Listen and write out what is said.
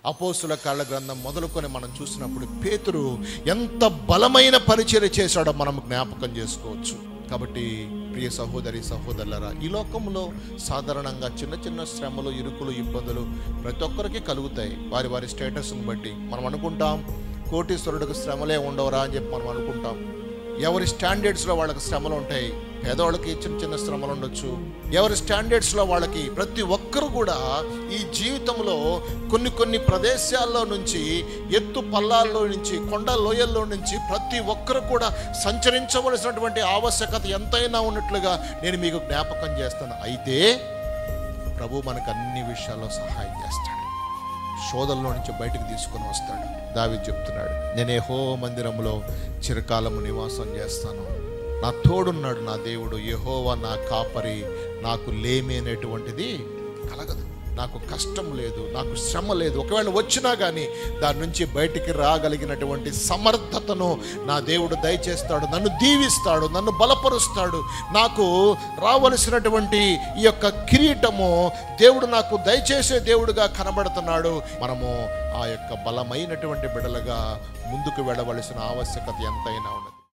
అపోస్తుల కార్యాల గ్రంథం మొదలుకొని మనం చూసినప్పుడు పేతురు ఎంత బలమైన పరిచర్య చేశాడో మనం జ్ఞాపకం చేసుకోవచ్చు. కాబట్టి ప్రియ సహోదరి సహోదరులారా, ఈ లోకంలో సాధారణంగా చిన్న చిన్న శ్రమలు, ఇరుకులు, ఇబ్బందులు ప్రతి ఒక్కరికి కలుగుతాయి. వారి వారి స్టేటస్ని బట్టి మనం అనుకుంటాం కోటీశ్వరుడికి శ్రమలే ఉండవరా అని చెప్పి మనం అనుకుంటాం. ఎవరి స్టాండర్డ్స్లో వాళ్ళకి శ్రమలు ఉంటాయి. పేదవాళ్ళకి చిన్న చిన్న శ్రమలు ఉండొచ్చు. ఎవరి స్టాండర్డ్స్లో వాళ్ళకి. ప్రతి ఒక్కరు కూడా ఈ జీవితంలో కొన్ని ప్రదేశాల్లో నుంచి, ఎత్తు పల్లాల్లో నుంచి, కొండ లోయల్లో నుంచి ప్రతి ఒక్కరు కూడా సంచరించవలసినటువంటి ఆవశ్యకత ఎంతైనా ఉన్నట్లుగా నేను మీకు జ్ఞాపకం చేస్తాను. అయితే ప్రభు మనకు అన్ని విషయాల్లో సహాయం చేస్తాడు. శోధనలో నుంచి బయటకు తీసుకొని వస్తాడు. దావీదు చెప్తున్నాడు, నేను యెహోవా మందిరంలో చిరకాలము నివాసం చేస్తాను. నా తోడున్నాడు నా దేవుడు, యెహోవా నా కాపరి, నాకు లేమి అనేటువంటిది కలగదు. నాకు కష్టం లేదు, నాకు శ్రమ లేదు. ఒకవేళ వచ్చినా కానీ దాని నుంచి బయటికి రాగలిగినటువంటి సమర్థతను నా దేవుడు దయచేస్తాడు. నన్ను దీవిస్తాడు, నన్ను బలపరుస్తాడు. నాకు రావలసినటువంటి ఈ యొక్క కిరీటము దేవుడు నాకు దయచేసే దేవుడుగా కనబడుతున్నాడు. మనము ఆ యొక్క బలమైనటువంటి బిడలుగా ముందుకు వెళ్ళవలసిన ఆవశ్యకత ఎంతైనా ఉన్నది.